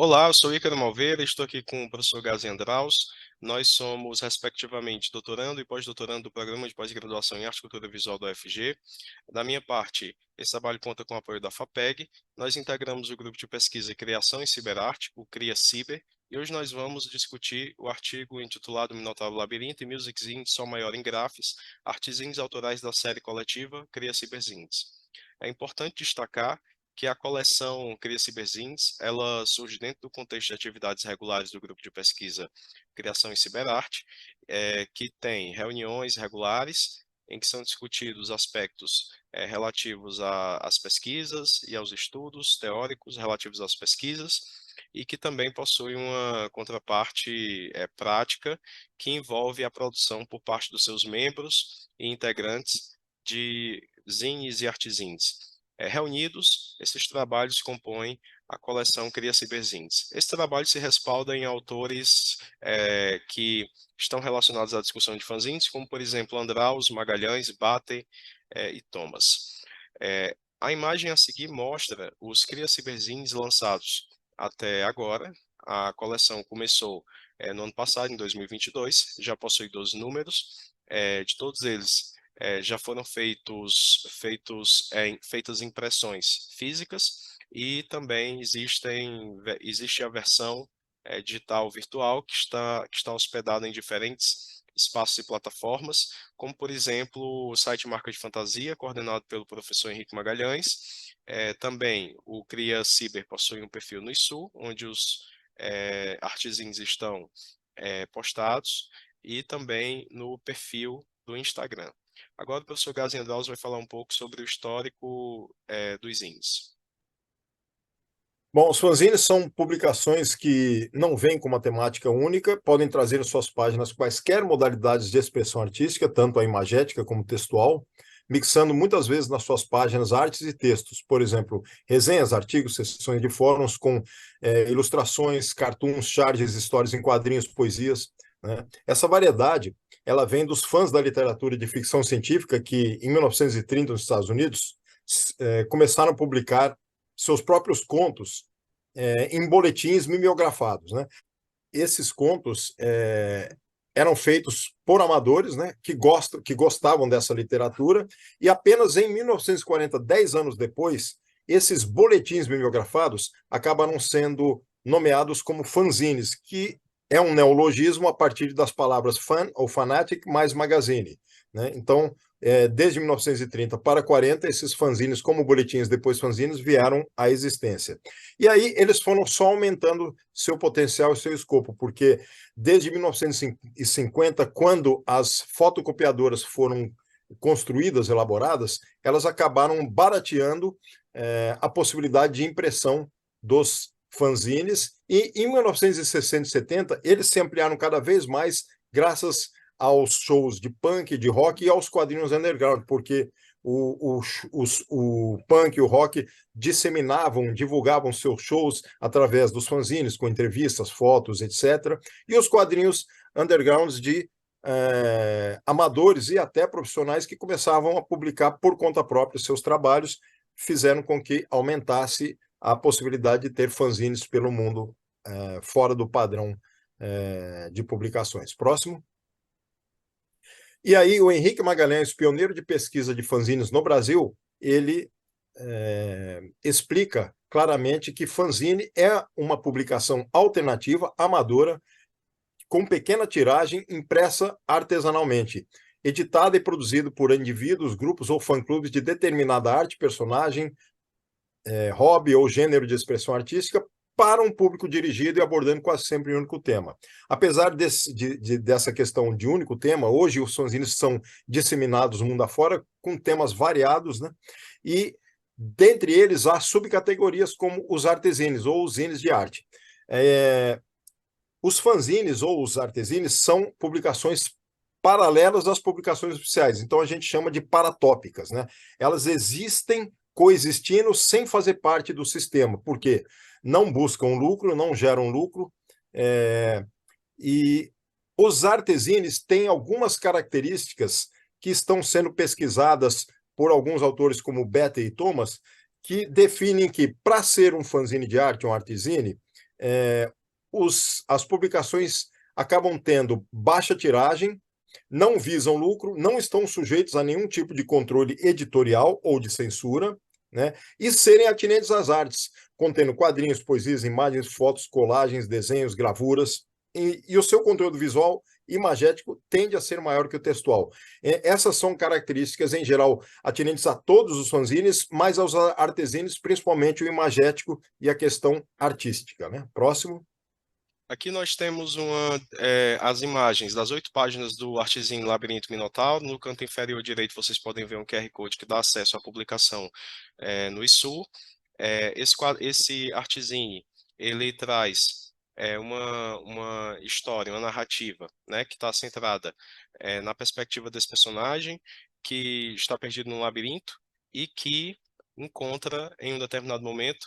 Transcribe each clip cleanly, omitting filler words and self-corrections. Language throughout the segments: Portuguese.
Olá, eu sou Ícaro Malveira, estou aqui com o professor Gazi Andraus. Nós somos, respectivamente, doutorando e pós-doutorando do Programa de Pós-Graduação em Arte e Cultura Visual da UFG. Da minha parte, esse trabalho conta com o apoio da FAPEG. Nós integramos o grupo de pesquisa e criação em ciberarte, o CRIA Ciber, e hoje nós vamos discutir o artigo intitulado Minotauro Labirinto e Music Zines Sol Maior em Grafes, artes autorais da série coletiva CRIA Ciberzines. É importante destacar que a coleção Cria Ciberzines, ela surge dentro do contexto de atividades regulares do grupo de pesquisa Criação em Ciberarte, que tem reuniões regulares em que são discutidos aspectos relativos às pesquisas e aos estudos teóricos relativos às pesquisas, e que também possui uma contraparte prática que envolve a produção por parte dos seus membros e integrantes de zines e artezines. Reunidos, esses trabalhos compõem a coleção Cria Ciberzines. Esse trabalho se respalda em autores que estão relacionados à discussão de fanzines, como, por exemplo, Andraus, Magalhães, Batten e Thomas. A imagem a seguir mostra os Cria Ciberzines lançados até agora. A coleção começou no ano passado, em 2022, já possui 12 números. De todos eles, já foram feitas impressões físicas e também existe a versão digital virtual que está hospedada em diferentes espaços e plataformas, como, por exemplo, o site Marca de Fantasia, coordenado pelo professor Henrique Magalhães. Também o Cria Ciber possui um perfil no ISU, onde os artesãos estão postados, e também no perfil do Instagram. Agora o professor Gazi Andraus vai falar um pouco sobre o histórico dos zines. Bom, os fanzines são publicações que não vêm com uma temática única, podem trazer em suas páginas quaisquer modalidades de expressão artística, tanto a imagética como textual, mixando muitas vezes nas suas páginas artes e textos, por exemplo, resenhas, artigos, sessões de fóruns com ilustrações, cartoons, charges, histórias em quadrinhos, poesias, né? Essa variedade, ela vem dos fãs da literatura de ficção científica que, em 1930, nos Estados Unidos, começaram a publicar seus próprios contos em boletins mimeografados, né? Esses contos eram feitos por amadores, né, que gostavam dessa literatura, e apenas em 1940, 10 anos depois, esses boletins mimeografados acabaram sendo nomeados como fanzines, que é um neologismo a partir das palavras fan ou fanatic mais magazine, né? Então, desde 1930 para 40, esses fanzines, como boletins, depois fanzines, vieram à existência. E aí eles foram só aumentando seu potencial e seu escopo, porque desde 1950, quando as fotocopiadoras foram construídas, elaboradas, elas acabaram barateando a possibilidade de impressão dos fanzines, e em 1960 e 70 eles se ampliaram cada vez mais graças aos shows de punk, de rock e aos quadrinhos underground, porque o punk e o rock disseminavam, divulgavam seus shows através dos fanzines, com entrevistas, fotos, etc. E os quadrinhos undergrounds de amadores e até profissionais que começavam a publicar por conta própria seus trabalhos, fizeram com que aumentasse a possibilidade de ter fanzines pelo mundo fora do padrão de publicações. Próximo. E aí o Henrique Magalhães, pioneiro de pesquisa de fanzines no Brasil, ele explica claramente que fanzine é uma publicação alternativa, amadora, com pequena tiragem, impressa artesanalmente, editada e produzida por indivíduos, grupos ou fã-clubes de determinada arte, personagem, hobby ou gênero de expressão artística, para um público dirigido e abordando quase sempre um único tema. Apesar dessa questão de único tema, hoje os fanzines são disseminados mundo afora com temas variados, né? E dentre eles há subcategorias como os artezines ou os zines de arte. Os fanzines ou os artezines são publicações paralelas às publicações oficiais, então a gente chama de paratópicas, né? Elas existem coexistindo sem fazer parte do sistema, porque não buscam lucro, não geram lucro, e os artezines têm algumas características que estão sendo pesquisadas por alguns autores como Batten e Thomas, que definem que, para ser um fanzine de arte, um artezine, as publicações acabam tendo baixa tiragem, não visam lucro, não estão sujeitos a nenhum tipo de controle editorial ou de censura, né? E serem atinentes às artes, contendo quadrinhos, poesias, imagens, fotos, colagens, desenhos, gravuras, e o seu conteúdo visual imagético tende a ser maior que o textual. Essas são características, em geral, atinentes a todos os fanzines, mas aos artezines, principalmente o imagético e a questão artística, né? Próximo. Aqui nós temos as imagens das 8 páginas do Artezinho Labirinto Minotauro. No canto inferior direito vocês podem ver um QR Code que dá acesso à publicação no ISU. Esse Artezinho, ele traz uma história, uma narrativa, né, que está centrada na perspectiva desse personagem que está perdido no labirinto e que encontra em um determinado momento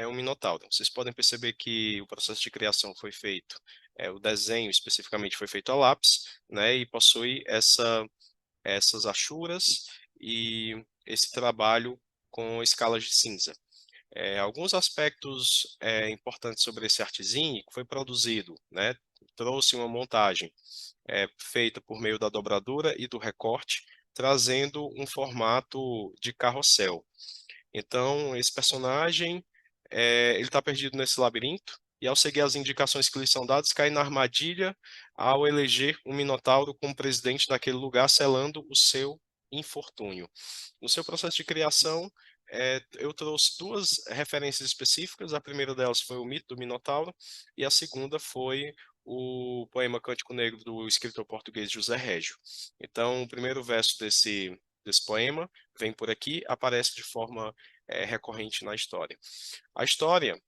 um minotauro. Vocês podem perceber que o processo de criação foi feito, o desenho especificamente foi feito a lápis, né, e possui essas achuras e esse trabalho com escalas de cinza. Alguns aspectos importantes sobre esse artezinho que foi produzido, né, trouxe uma montagem feita por meio da dobradura e do recorte, trazendo um formato de carrossel. Então, esse personagem, ele está perdido nesse labirinto, e ao seguir as indicações que lhe são dadas, cai na armadilha ao eleger um minotauro como presidente daquele lugar, selando o seu infortúnio. No seu processo de criação, eu trouxe 2 referências específicas. A primeira delas foi o mito do Minotauro, e a segunda foi o poema Cântico Negro do escritor português José Régio. Então, o primeiro verso desse poema vem por aqui, aparece de forma recorrente na história. A história,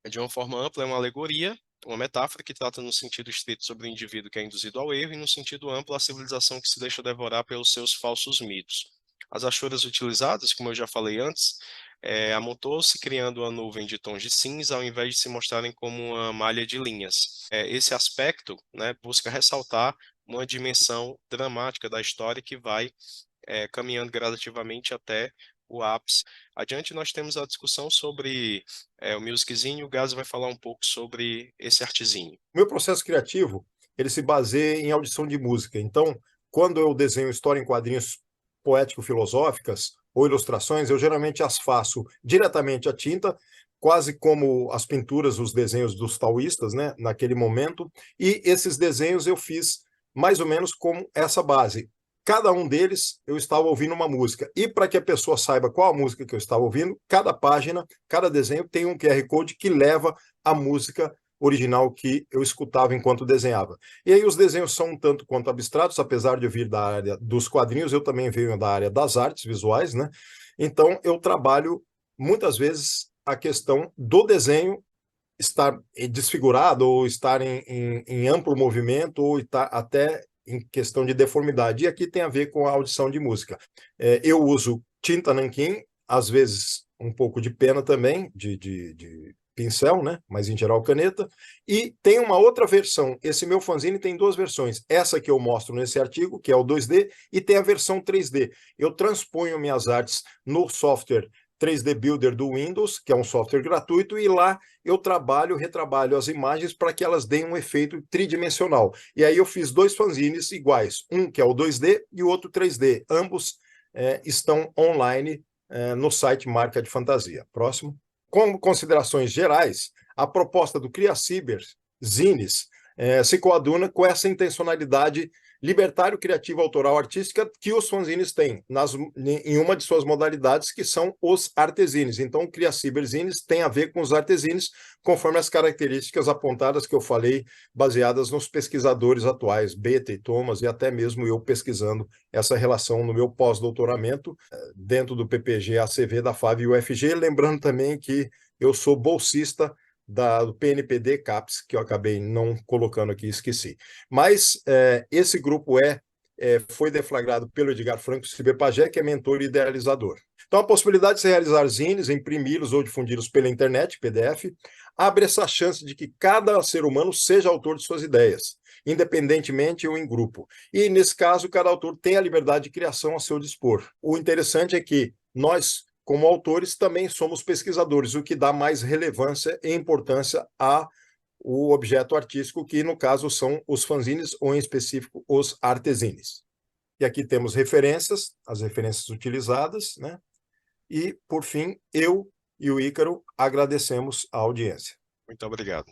de uma forma ampla, é uma alegoria, uma metáfora que trata no sentido estrito sobre o indivíduo que é induzido ao erro, e no sentido amplo a civilização que se deixa devorar pelos seus falsos mitos. As achuras utilizadas, como eu já falei antes, amontou-se criando uma nuvem de tons de cinza, ao invés de se mostrarem como uma malha de linhas. Esse aspecto, né, busca ressaltar uma dimensão dramática da história que vai caminhando gradativamente até o ápice. Adiante nós temos a discussão sobre o musiczinho, o Gazi vai falar um pouco sobre esse artezinho. Meu processo criativo, ele se baseia em audição de música. Então, quando eu desenho história em quadrinhos poético-filosóficas ou ilustrações, eu geralmente as faço diretamente à tinta, quase como as pinturas, os desenhos dos taoístas, né, naquele momento, e esses desenhos eu fiz mais ou menos com essa base. Cada um deles eu estava ouvindo uma música. E para que a pessoa saiba qual a música que eu estava ouvindo, cada página, cada desenho tem um QR Code que leva a música original que eu escutava enquanto desenhava. E aí os desenhos são um tanto quanto abstratos, apesar de eu vir da área dos quadrinhos, eu também venho da área das artes visuais, né? Então eu trabalho muitas vezes a questão do desenho estar desfigurado ou estar em amplo movimento ou estar até em questão de deformidade. E aqui tem a ver com a audição de música. Eu uso tinta nanquim, às vezes um pouco de pena também, de pincel, né? Mas em geral caneta. E tem uma outra versão. Esse meu fanzine tem 2 versões. Essa que eu mostro nesse artigo, que é o 2D, e tem a versão 3D. Eu transponho minhas artes no software 3D Builder do Windows, que é um software gratuito, e lá eu retrabalho as imagens para que elas deem um efeito tridimensional. E aí eu fiz 2 fanzines iguais, um que é o 2D e o outro 3D. Ambos estão online no site Marca de Fantasia. Próximo. Como considerações gerais, a proposta do CriaCiber Zines se coaduna com essa intencionalidade libertário, criativa, autoral, artística que os fanzines têm em uma de suas modalidades, que são os artezines. Então, o CriaCiber-Zines tem a ver com os artezines, conforme as características apontadas que eu falei, baseadas nos pesquisadores atuais, Beta e Thomas, e até mesmo eu pesquisando essa relação no meu pós-doutoramento, dentro do PPG, ACV, da FAV e UFG, lembrando também que eu sou bolsista do PNPD CAPES, que eu acabei não colocando aqui, esqueci. Mas esse grupo foi deflagrado pelo Edgar Franco Ciber-Pagé, que é mentor e idealizador. Então, a possibilidade de se realizar zines, imprimi-los ou difundi-los pela internet, PDF, abre essa chance de que cada ser humano seja autor de suas ideias, independentemente ou em grupo. E, nesse caso, cada autor tem a liberdade de criação a seu dispor. O interessante é que nós como autores, também somos pesquisadores, o que dá mais relevância e importância ao objeto artístico, que no caso são os fanzines, ou em específico os artezines. E aqui temos referências, as referências utilizadas, né? E, por fim, eu e o Ícaro agradecemos a audiência. Muito obrigado.